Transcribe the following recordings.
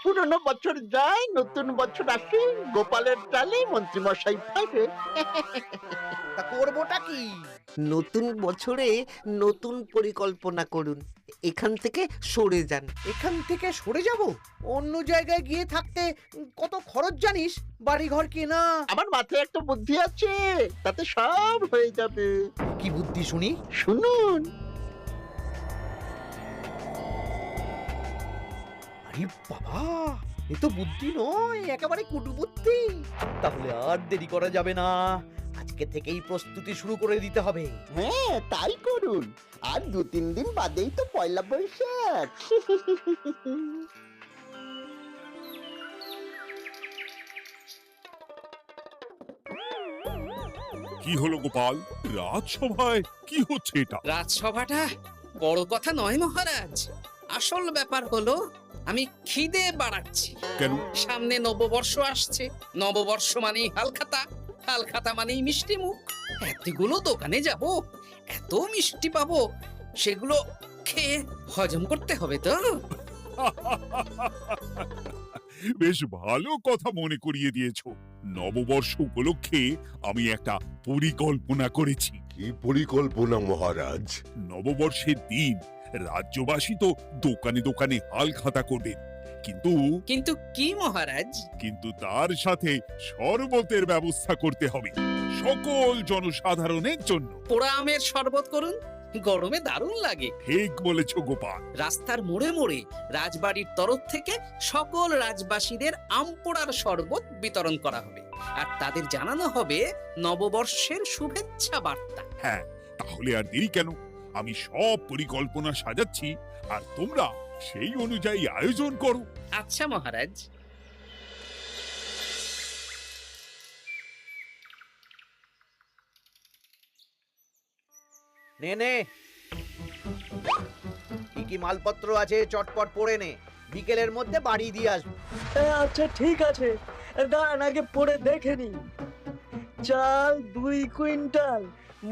পুরনো বছর যায়, নতুন বছর আসে, গোপালের চালে মন্ত্রীমশাই ফেরে। তা করবোটা কি? নতুন বছরে নতুন পরিকল্পনা করুন, এখান থেকে সরে যান। এখান থেকে সরে যাব? অন্য জায়গায় গিয়ে থাকতে কত খরচ জানিস? বাড়িঘর কেনা। আমার মাথায় একটা বুদ্ধি আছে, তাতে সব হয়ে যাবে। কি বুদ্ধি শুনি? শুনুন। আরে বাবা, এ তো বুদ্ধি নয়, একেবারে কুটুবুদ্ধি। তাহলে আর দেরি করা যাবে না, আজকে থেকেই প্রস্তুতি শুরু করে দিতে হবে। হ্যাঁ, তাই করুন। আর 2-3 দিন বাদেই তো পয়লা বৈশাখ। কি হলো গোপাল, রাজসভায় কি হচ্ছে এটা? রাজসভাটা বড় কথা নয় মহারাজ, আসল ব্যাপার হলো আমি খিদে বাড়াচ্ছি। কেন? সামনে নববর্ষ আসছে, নববর্ষ মানেই হালখাতা, হালখাতা মানেই মিষ্টি মুখ। এতগুলো দোকানে যাব, এত মিষ্টি পাবো, সেগুলো খেয়ে হজম করতে হবে তো। বেশ ভালো কথা মনে করিয়ে দিয়েছো। নববর্ষ উপলক্ষে আমি একটা পরিকল্পনা করেছি। কি পরিকল্পনা মহারাজ? নববর্ষের দিন রাজ্যবাসী তো দোকানে দোকানে হালখাতা করবেন, কিন্তু কিন্তু কি মহারাজ? কিন্তু তার সাথে শরবতের ব্যবস্থা করতে হবে সকল জনসাধারণের জন্য। পোড়া আমের শরবত করুন, গরমে দারুণ লাগে। ঠিক বলেছ গোপাল। রাস্তার মোড়ে মোড়ে রাজবাড়ির তরফ থেকে সকল রাজবাসীদের আম পোড়ার শরবত বিতরণ করা হবে, আর তাদের জানানো হবে নববর্ষের শুভেচ্ছা বার্তা। হ্যাঁ, তাহলে আর দেরি কেন? আমি সব পরিকল্পনা সাজাচ্ছি, আর তোমরা সেই অনুযায়ী আয়োজন করো। আচ্ছা মহারাজ। নে নে, কি কি মালপত্র আছে চটপট পড়ে নে, বিকেলের মধ্যে বাড়ি দিয়ে আসবো। আচ্ছা ঠিক আছে, দাঁড়ান আগে পড়ে দেখে নি। চাল 2 কুইন্টাল,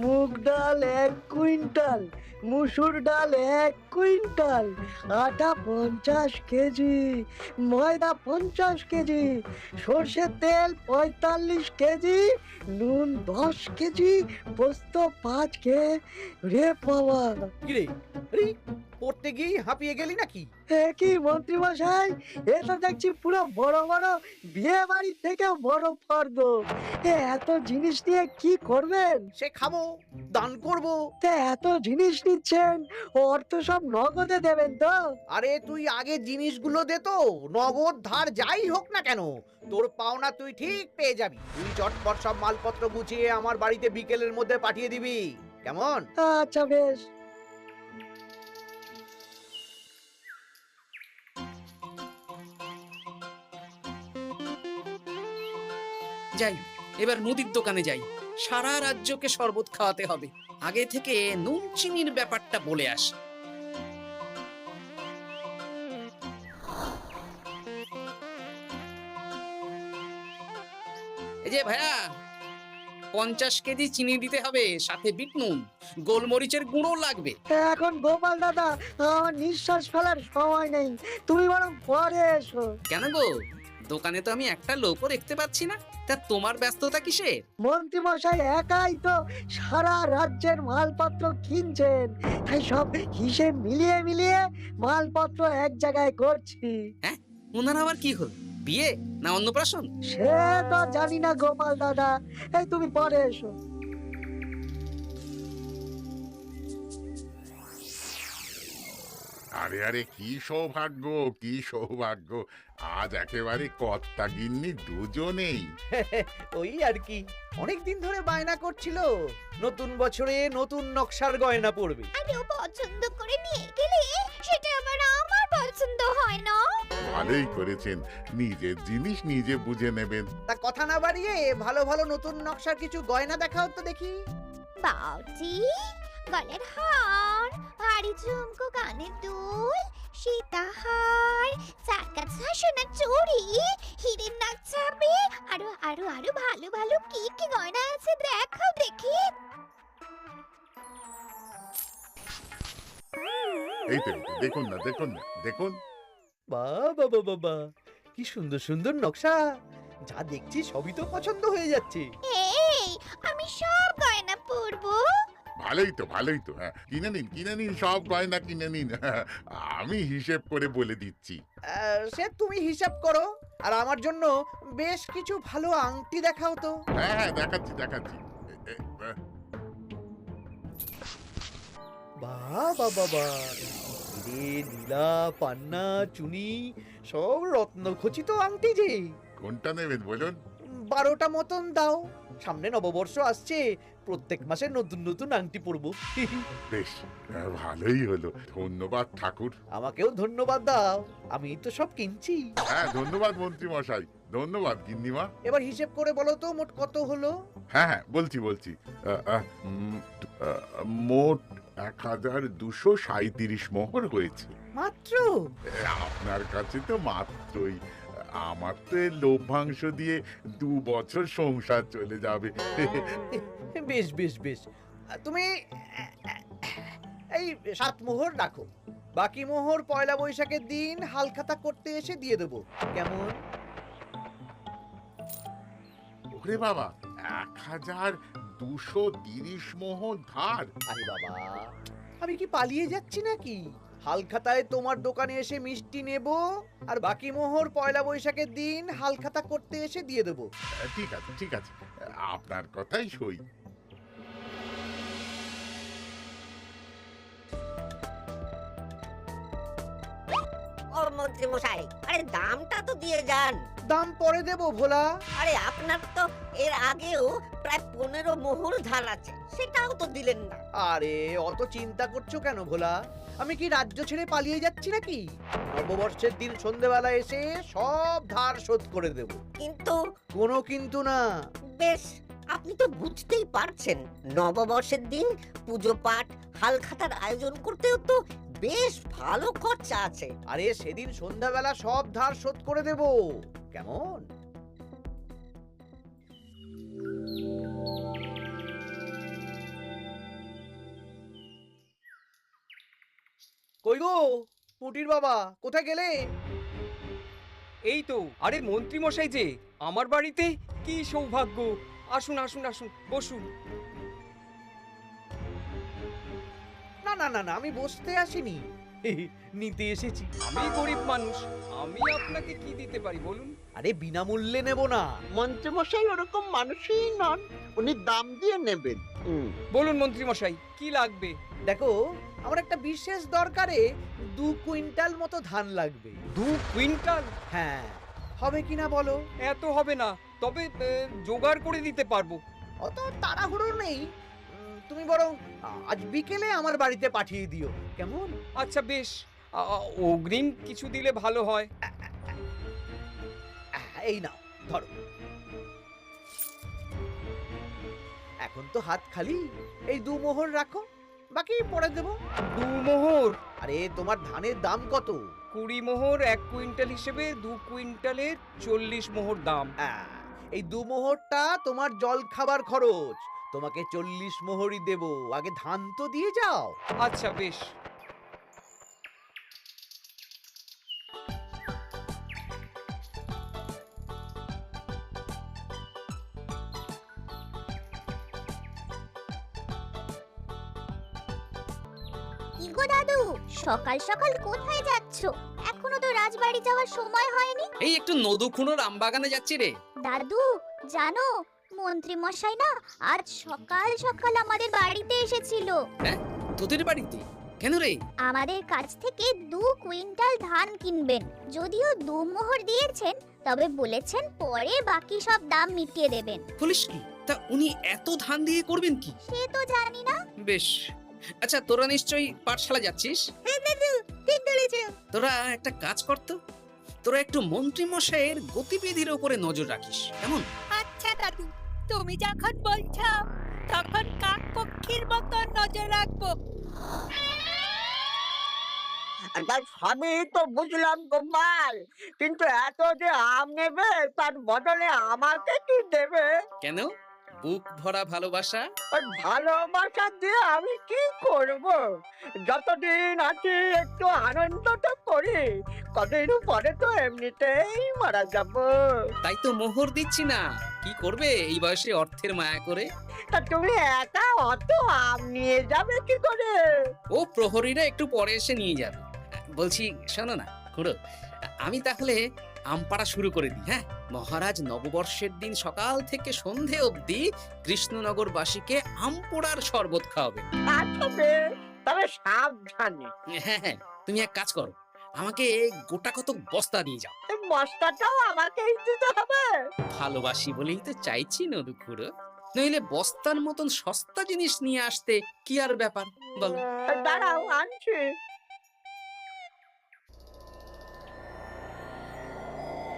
মুগ ডাল 1 কুইন্টাল, মুসুর ডাল 1 কুইন্টাল, আটা 50 কেজি, ময়দা 50 কেজি, সর্ষের তেল 45 কেজি, নুন 10 কেজি, পোস্ত 5 রে বাবা। কিরে, আরে পড়তে গিয়ে হাঁপিয়ে গেলি নাকি? কি মন্ত্রী মশাই, এটা দেখছি পুরো বড় বড় বিয়ে বাড়ির থেকেও বড় ফর্দ। এত জিনিস নিয়ে কি করবেন? সে খাবো, দান করব। এত জিনিস নিচ্ছেন, অর্থ সব নগদে দেবেন তো? আরে তুই আগে জিনিসগুলো দে তো, নগদ ধার যাই হোক না কেন, তোর পাওনা তুই ঠিক পেয়ে যাবি। তুই চটপট সব মালপত্র গুছিয়ে আমার বাড়িতে বিকেলের মধ্যে পাঠিয়ে দিবি, কেমন? আচ্ছা বেশ। যাই, এবার মুদির দোকানে যাই, সারা রাজ্যকে শরবত খাওয়াতে হবে। আগে থেকে নুন চিনির ব্যাপারটা বলে আসি। এই যে ভাইয়া, 50 কেজি চিনি দিতে হবে, সাথে বিট নুন, গোলমরিচের গুঁড়ো লাগবে। এখন গোপাল দাদা, আমার নিঃশ্বাস ফেলার সময় নেই, তুমি বরং পরে এসো। কেন গো, দোকানে তো আমি একটা লোকও দেখতে পাচ্ছি না, তা তোমার ব্যস্ততা কিসের? মন্ত্রী মশাই একাই তো সারা রাজ্যের মালপত্র কিনছেন, তাই সব হিসেব মিলিয়ে মিলিয়ে মালপত্র এক জায়গায় করছি। হ্যাঁ, ওনার আবার কি হল, বিয়ে না অন্নপ্রাশন? সে তো জানি না গোপাল দাদা, এই তুমি পরে এসো। আরে আরে, কি সৌভাগ্য, কি সৌভাগ্য! আজ একেবারে কর্তা গিন্নি দুজনেই। ওই আর কি, অনেকদিন ধরে বায়না করছিল নতুন বছরে নতুন নকশার গয়না পরবে। আরে ও পছন্দ করে নিয়ে গেলে সেটা আবার আমার পছন্দ হয় না। ভালোই করেছেন, নিজের জিনিস নিজে বুঝে নেবেন। তা কথা না বাড়িয়ে ভালো ভালো নতুন নকশার কিছু গয়না দেখাও তো দেখি। বাউজি, গলার হার, ভারী ঝুমকো, কানের দুল, সীতাহার, চাকাছা সোনার চুড়ি, হীরের নাক ছাপে, আরো আরো আরো ভালো ভালো কি কি গয়না আছে দেখাও দেখি। এই তো, দেখুন না, দেখুন না, দেখুন। বাবা বাবা বাবা, কি সুন্দর সুন্দর নকশা, যা দেখছি সবই তো পছন্দ হয়ে যাচ্ছে। এই আমি সব গয়না পরবো। ভালোই তো হ্যাঁ, কিনে নিন সব গয়না কিনে নিন। আমি হিসেব করে বলে দিচ্ছি। সে তুমি হিসাব করো, আর আমার জন্য বেশ কিছু ভালো আংটি দেখাও তো। হ্যাঁ দেখাচ্ছি। বাহ বাবা বাহ, রে নীলা, পান্না, চুনি, সব রত্নখচিত আংটি যে। কোনটা নেবেন বলুন? 12টা মতন দাও, সামনে নববর্ষ আসছে, প্রত্যেক মাসে নতুন নতুন আংটি পরবো। বেশ, ভালোই হলো। ধন্যবাদ ঠাকুর। আমাকেও ধন্যবাদ দাও, আমি তো সব কিনছি। হ্যাঁ ধন্যবাদ মন্ত্রী মশাই, ধন্যবাদ গিন্নিমা। এবার হিসেব করে বলো তো মোট কত হলো। হ্যাঁ বলছি। মোট 1237 মোহর হয়েছে। মাত্র? আপনার কাছে তো মাত্রই। আমার তো এর লভ্যাংশ দিয়ে 2 বছর সংসার চলে যাবে। বেশ বেশ বেশ, তুমি এই 7 মোহর রাখো, বাকি মোহর পয়লা বৈশাখের দিন হালখাতা করতে এসে দিয়ে দেবো, কেমন? ওরে বাবা, 1230 মোহর ধার। আরে বাবা, আমি কি পালিয়ে যাচ্ছি নাকি? হালখাতায় তোমার দোকানে এসে মিষ্টি নেব, আর বাকি মোহর পয়লা বৈশাখের দিন হালখাতা করতে এসে দিয়ে দেবো। ঠিক আছে, আপনার কথাই সই। ও মন্ত্রী মশাই, আরে দামটা তো দিয়ে যান। দাম পরে দেবো ভোলা। আরে আপনার তো এর আগেও প্রায় 15 মোহর ধার আছে, সেটাও তো দিলেন না। আরে অত চিন্তা করছো কেন ভোলা? আমি কি রাজ্য ছেড়ে পালিয়ে যাচ্ছি নাকি? নববর্ষের দিন সন্ধেবেলা এসে সব ধার শোধ করে দেব। কিন্তু কোনো কিন্তু না। বেশ, আপনি তো বুঝতেই পারছেন, নববর্ষের দিন পুজো পাঠ হালখাতার আয়োজন করতেও তো বেশ ভালো খরচা আছে। আরে সেদিন সন্ধ্যাবেলা সব ধার শোধ করে দেব, কেমন? কই গো পুটির বাবা, কোথায় গেলে? এই তো, আরে মন্ত্রী মশাই যে আমার বাড়িতে, কি সৌভাগ্য! আসুন আসুন আসুন, বসুন। না না না না, আমি বসতে আসিনি, নিতে এসেছি। আমি গরিব মানুষ, আমি আপনাকে কি দিতে পারি বলুন? আরে বিনামূল্যে নেব না। মন্ত্রীমশাই ওরকম মানুষই নন, উনি দাম দিয়ে নেবেন। বলুন মন্ত্রী মশাই, কি লাগবে? দেখো, আমার একটা বিশেষ দরকারে 2 কুইন্টাল মতো ধান লাগবে। 2 কুইন্টাল? হ্যাঁ, হবে কিনা বলো? এত হবে না, তবে জোগাড় করে দিতে পারবো। অত তাড়াহুড়ো নেই, তুমি বরং আজ বিকেলে আমার বাড়িতে পাঠিয়ে দিও, কেমন? আচ্ছা বেশ, অগ্রিম কিছু দিলে ভালো হয়। এই নাও, ধরো। এখন তো হাত খালি, এই 2 মোহর রাখো, বাকি পরে দেবো। 2 মোহর? আরে তোমার ধানের দাম কত? 20 মোহর 1 কুইন্টাল হিসেবে 2 কুইন্টালের 40 মোহর দাম। এই 2 মোহরটা তোমার জল খাবার খরচ, তোমাকে 40 মোহরই দেব, আগে ধান তো দিয়ে যাও। আচ্ছা বেশ। কি গো দাদু, সকাল সকাল কোথায় যাচ্ছো? এখনো তো রাজবাড়ি যাওয়ার সময় হয়নি। এই একটু নদুখুনোর আমবাগানে যাচ্ছি রে। দাদু জানো, মন্ত্রী মশাই না আজ সকাল সকাল আমাদের বাড়িতে এসেছিল। হ্যাঁ, তোদের বাড়িতে কেন রে? আমাদের কাছ থেকে 2 কুইন্টাল ধান কিনবেন। যদিও 2 মোহর দিয়েছেন, তবে বলেছেন পরে বাকি সব দাম মিটিয়ে দেবেন। পুলিশ কি তা উনি এত ধান দিয়ে করবেন কি? সে তো জানি না। বেশ, আচ্ছা তোরা নিশ্চয়ই পাঠশালা যাচ্ছিস। হ্যাঁ দাদু, ঠিক ধরেছো। তোরা একটা কাজ করতো, তোরা একটু মন্ত্রী মশাইয়ের গতিবিধির উপরে নজর রাখিস, কেমন? আচ্ছা দাদু, তুমি যখন বলছো তখন কাক পক্ষীর মতো নজর রাখবো। তার সবই তো বুঝলাম গোপাল, কিন্তু এত যে আম নেবে তার বদলে আমাকে কি দেবে? কেন, বুক ভরা ভালোবাসা। ওই ভালোবাসা দিয়ে আমি কি করব? যতদিন আছি একটু আনন্দ তো করি, কদিন পরে তো এমনিতেই মারা যাব। তাই তো মোহর দিচ্ছি না, কি করবে এই বয়সে অর্থের মায়া করে? তা তুমি একা অত আম নিয়ে যাবে কি করে? ও প্রহরীরা একটু পরে এসে নিয়ে যাবে। বলছি শোনো না খুড়ো, আমি তাহলে আম পাড়া শুরু করে দিই। হ্যাঁ, মহারাজ নববর্ষের দিন সকাল থেকে সন্ধে অবধি কৃষ্ণনগরবাসীকে আম পোড়ার শরবত খাওয়াবে। আচ্ছা বেশ, তবে সাবধানে। হ্যাঁ হ্যাঁ, তুমি এক কাজ করো, আমাকে গোটা কত বস্তা দিয়ে যাও। এই বস্তাটাও আমাকেই দিতে হবে? ভালোবাসি বলেই তো চাইছি নদু খুড়ো, নইলে বস্তার মতন সস্তা জিনিস নিয়ে আসতে কি আর ব্যাপার বলো? দাঁড়াও, আনছি।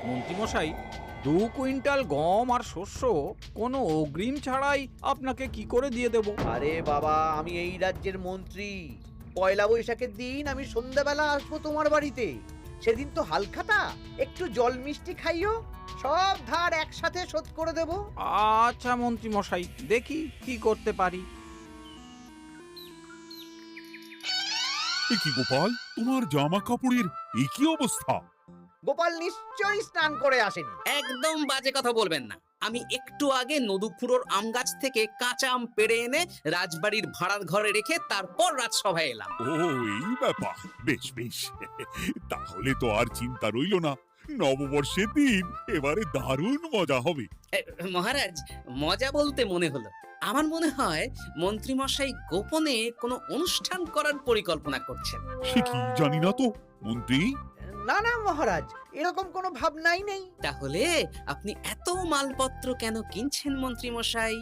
মন্ত্রীমশাই, 2 কুইন্টাল গম আর শস্য কোনো অগ্রিম ছাড়াই আপনাকে কি করে দিয়ে দেব? আরে বাবা, আমি এই রাজ্যের মন্ত্রী। পয়লা বৈশাখের দিন আমি সন্ধ্যাবেলা আসবো তোমার বাড়িতে। সেদিন তো হালখাতা, একটু জল মিষ্টি খাইও, সব ধার একসাথে শোধ করে দেব। আচ্ছা মন্ত্রীমশাই, দেখি কি করতে পারি। এ কি গোপাল, তোমার জামা কাপড়ের এই কি অবস্থা? গোপাল নিশ্চয়ই স্নান করে আসেনি। একদম বাজে কথা বলবেন না। আমি একটু আগে নদুখুড়োর আম গাছ থেকে কাঁচা আম পেড়ে এনে রাজবাড়ির ভাড়ার ঘরে রেখে তারপর রাজসভায় এলাম। ও এই ব্যাপার, বেশ বেশ, তাহলে তো আর চিন্তা রইল না। নববর্ষের দিন এবারে দারুণ মজা হবে। মহারাজ, মজা বলতে মনে হলো, আমার মনে হয় মন্ত্রীমশাই গোপনে কোনো অনুষ্ঠান করার পরিকল্পনা করছেন। সে কি জানি না তো মন্ত্রী। না না মহারাজ, এরকম কোনো ভাবনাই নেই। তাহলে আপনি এত মালপত্র কেন কিনছেন মন্ত্রীমশাই?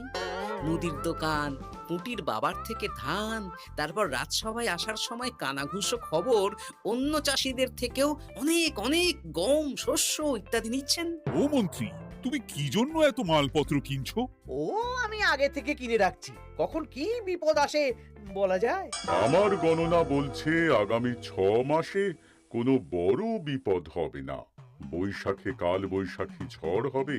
মুদির দোকান, পুঁটির বাবার থেকে ধান, তারপর রাজসভায় আসার সময় কানাঘুষো খবর অন্য চাষিদের থেকেও অনেক অনেক গম, শস্য ইত্যাদি নিচ্ছেন। ও মন্ত্রী, তুমি কি জন্য এত মালপত্র কিনছো? ও আমি আগে থেকে কিনে রাখছি, কখন কি বিপদ আসে বলা যায়। আমার গণনা বলছে আগামী 6 মাসে কোনো বড় বিপদ হবে না। বৈশাখে কাল বৈশাখী ঝড় হবে,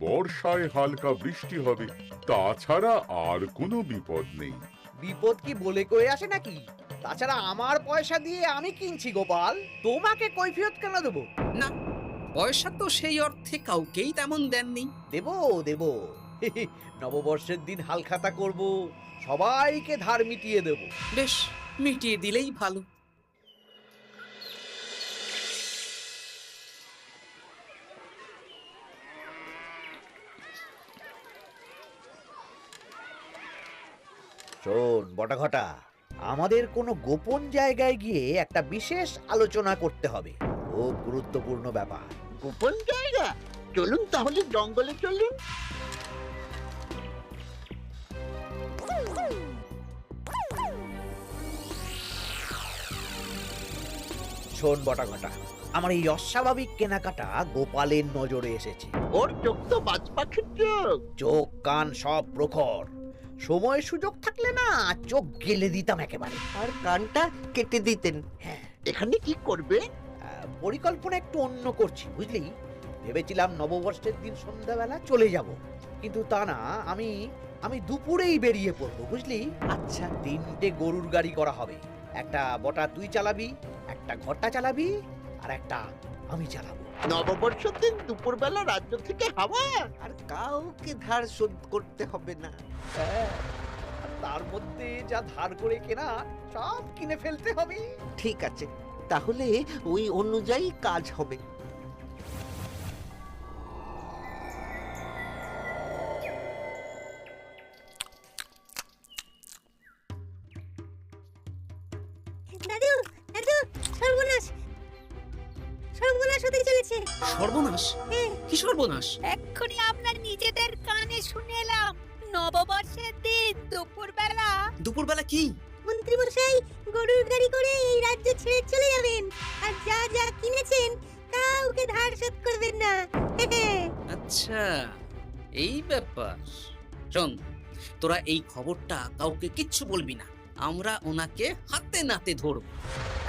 বর্ষায় হালকা বৃষ্টি হবে, তাছাড়া আর কোনো বিপদ নেই। বিপদ কি বলে কয়ে আসে নাকি? তাছাড়া আমার পয়সা দিয়ে আমি কিনছি গোপাল, তোমাকে কৈফিয়ত কেন দেবো? না, পয়সা তো সেই অর্থে কাউকেই তেমন দেননি। দেবো দেবো, নববর্ষের দিন হালখাতা করব, সবাইকে ধার মিটিয়ে দেব। বেশ, মিটিয়ে দিলেই ভালো। শোন বটাঘটা, আমাদের কোনো গোপন জায়গায় গিয়ে একটা বিশেষ আলোচনা করতে হবে, খুব গুরুত্বপূর্ণ ব্যাপার। গোপন জায়গা? চলুন তাহলে জঙ্গলে চলুন। শোন বটাঘটা, আমার এই অস্বাভাবিক কেনাকাটা গোপালের নজরে এসেছে। ওর চোখ তো বাজ পাখির চোখ। চোখ কান সব প্রখর, সময় সুযোগ থাকলে না চোখ গেলে দিতাম একেবারে। আর কানটা কেটে দিতেন। হ্যাঁ, এখানে কি করবে? পরিকল্পনা একটু অন্য করছি বুঝলি। ভেবেছিলাম নববর্ষের দিন সন্ধ্যাবেলা চলে যাব, কিন্তু তা না, আমি দুপুরেই বেরিয়ে পড়বো বুঝলি। আচ্ছা, 3টে গরুর গাড়ি করা হবে, একটা বটা তুই চালাবি, একটা ঘটা চালাবি, আর একটা আমি চালাবো। নববর্ষের দিন দুপুরবেলা রাজ্য থেকে হাওয়া। আর কাউকে ধার শোধ করতে হবে না। হ্যাঁ, আর তার মধ্যে যা ধার করে কেনা সব কিনে ফেলতে হবে। ঠিক আছে, তাহলে ওই অনুযায়ী কাজ হবে। দাদু, দাদু, সর্বনাশ, সর্বনাশ হতে চলেছে। সর্বনাশ? কি সর্বনাশ? এক্ষুনি আপনার নিজেদের কানে শুনে এলাম, নববর্ষের দিন দুপুরবেলা। দুপুরবেলা কি? মন্ত্রীমশাই গরুর গাড়ি করে এই রাজ্য ছেড়ে চলে যাবেন, আর যা যা কিনেছেন কাউকে ধার শোধ করবেন না। আচ্ছা, এই ব্যাপার। শোন, তোরা এই খবরটা কাউকে কিচ্ছু বলবি না, আমরা ওনাকে হাতে নাতে ধরব।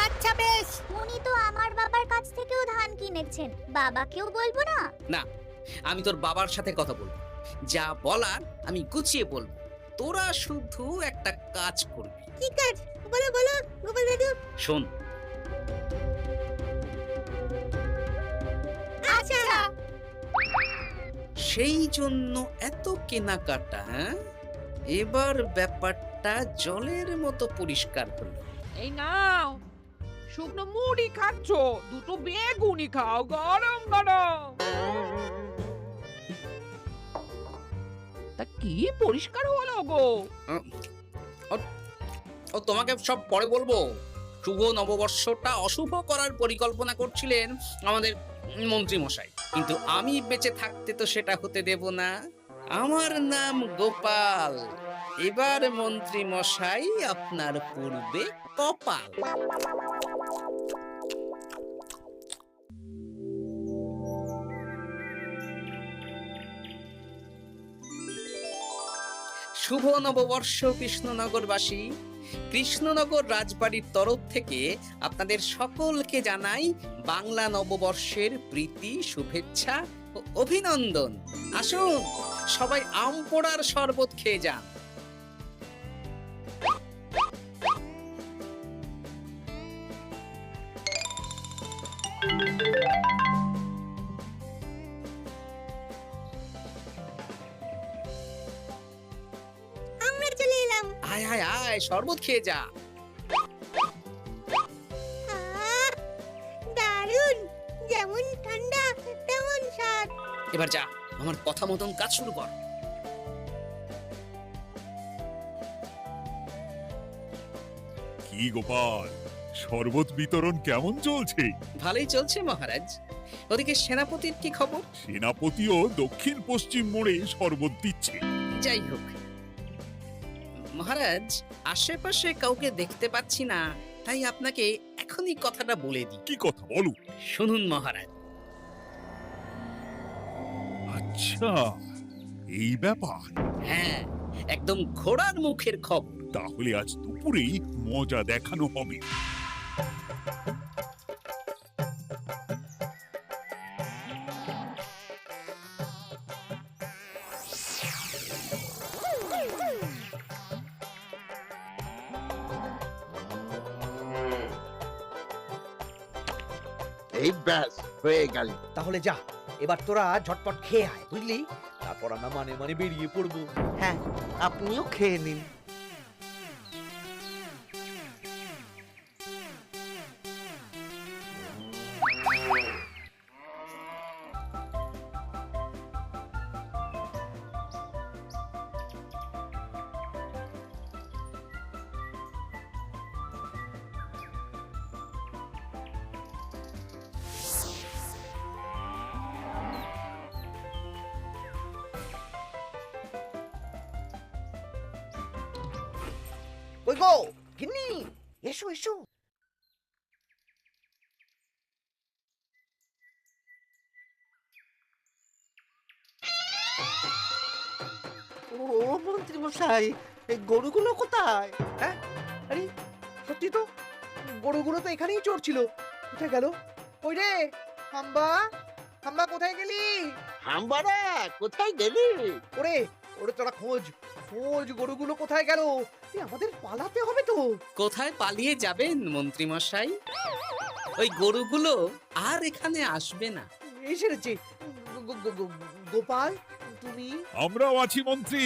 আচ্ছা বেশ। উনি তো আমার বাবার কাছ থেকেও ধান কিনেছেন, বাবাকেও বলবো না? না, আমি তোর বাবার সাথে কথা বলবো। যা বলার আমি গুছিয়ে বলবো, তোরা শুধু একটা কাজ করবি। কি কাজ? বলো বলো গোপাল দাদু। শোন, আচ্ছা। সেই জন্য এত কেনাকাটা, হ্যাঁ? এবার ব্যাপারটা জলের মতো পরিষ্কার হলো। এই নাও, শুকনো মুড়ি খাচ্ছ, দুটো বেগুনি খাও গরম গরম। তা কি পরিষ্কার হলো গো? ও তোমাকে সব পরে বলবো। শুভ নববর্ষটা অশুভ করার পরিকল্পনা করছিলেন আমাদের মন্ত্রী মশাই, কিন্তু আমি বেঁচে থাকতে তো সেটা হতে দেব না। আমার নাম গোপাল, এবার মন্ত্রী মশাই আপনার পূর্বে কপাল। শুভ নববর্ষ কৃষ্ণনগরবাসী। কৃষ্ণনগর রাজবাড়ির তরফ থেকে আপনাদের সকলকে জানাই বাংলা নববর্ষের প্রীতি, শুভেচ্ছা ও অভিনন্দন। আসুন সবাই আম পোড়ার শরবত খেয়ে যান। আমরা চলে এলাম। আয় আয় আয়, শরবত খেয়ে যা। দারুণ, যেমন ঠান্ডা তেমন স্বাদ। এবার যা, আমার কথা মতন কাজ শুরু কর। কি গোপাল, শরবত বিতরণ কেমন চলছে? ভালোই চলছে মহারাজ। ওদিকে সেনাপতির কি খবর? সেনাপতিও দক্ষিণ পশ্চিম মোড়ে শরবত দিচ্ছে। যাই হোক মহারাজ, আশেপাশে কাউকে দেখতে পাচ্ছি না, তাই আপনাকে এখনই কথাটা বলে দিই। কি কথা বলো? শুনুন মহারাজ। আচ্ছা, এই ব্যাপার। হ্যাঁ, একদম ঘোড়ার মুখের খবর। তাহলে আজ দুপুরেই মজা দেখানো হবে। এই ব্যাস হয়ে গেল। তাহলে যা, এবার তোরা ঝটপট খেয়ে আয়, বুঝলি? তারপর আমরা মানে মানে বেরিয়ে পড়বো। হ্যাঁ, আপনিও খেয়ে নিন। ওই গো গিন্নি, এসো এসো। ও মন্ত্রী মশাই, এই গরুগুলো কোথায়? হ্যাঁ, আরে সত্যি তো, গরুগুলো তো এখানেই চড়ছিল। কোথায় গেল? ওই রে হাম্বা, হাম্বা কোথায় গেলি? হাম্বারা কোথায় গেলি? ওরে ওরে, তোরা খোঁজ খোঁজ, গরুগুলো কোথায় গেল? আমাদের পালাতে হবে তো। কোথায় পালিয়ে যাবেন মন্ত্রী মশাই? ওই গরুগুলো আর এখানে আসবে না। এসেছে। গোপাল, তুমি? আমরাও আছি মন্ত্রী।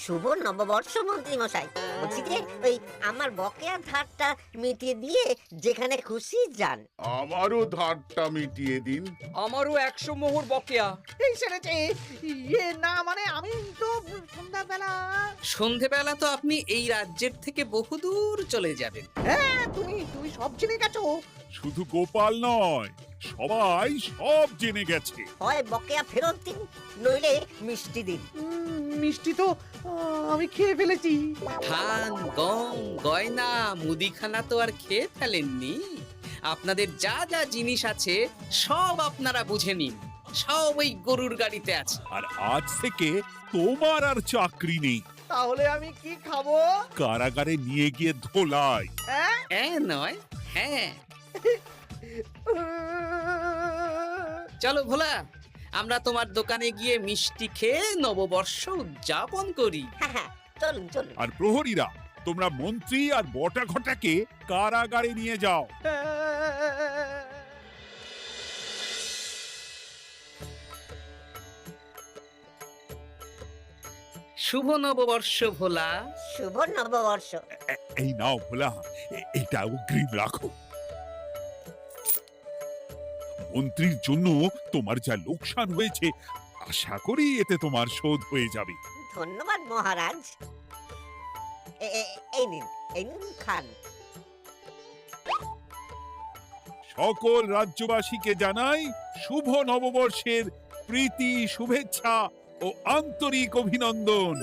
শুভ নববর্ষ মন্ত্রী মশাই। বলছি যে ওই আমার বকেয়া ধারটা মিটিয়ে দিয়ে যেখানে খুশি যান। আমারও ধারটা মিটিয়ে দিন। আমারও 100 মোহর বকেয়া। এই সেরেছে। ইয়ে না, মানে আমি তো সন্ধ্যাবেলা। সন্ধেবেলা তো আপনি এই রাজ্যের থেকে বহুদূর চলে যাবেন। হ্যাঁ, তুমি সব জেনে গেছো। শুধু গোপাল নয়, সবাই সব জেনে গেছে। হয় বকেয়া ফেরত দিন, নইলে মিষ্টি দিন। মিষ্টি তো আমি খেয়ে ফেলেছি। ধান, গম, গয়না, মুদিখানা তো আর খেয়ে ফেলেননি। আপনাদের যা যা জিনিস আছে সব আপনারা বুঝে নিন। সব ওই গরুর গাড়িতে আছে। আর আজ থেকে তোমার আর চাকরি নেই। তাহলে আমি কি খাবো? কারাগারে নিয়ে গিয়ে ধোলাই। হ্যাঁ নয়, হ্যাঁ। চলো ভোলা, আমরা তোমার দোকানে গিয়ে মিষ্টি খেয়ে নববর্ষ উদযাপন করি। হ্যাঁ হ্যাঁ, চলুন চলুন। আর প্রহরীরা, তোমরা মন্ত্রী আর বটা ঘটাকে কারাগারে নিয়ে যাও। শুভ নববর্ষ ভোলা। শুভ নববর্ষ। এই নাও ভোলা, এটা অগ্রিম রাখো। মন্ত্রীর জন্য তোমার যা লোকসান হয়েছে, আশা করি এতে তোমার শোধ হয়ে যাবে। ধন্যবাদ মহারাজ। এই নিন, এই নিন, খান। সকল রাজ্যবাসীকে জানাই শুভ নববর্ষের প্রীতি, শুভেচ্ছা ও আন্তরিক অভিনন্দন।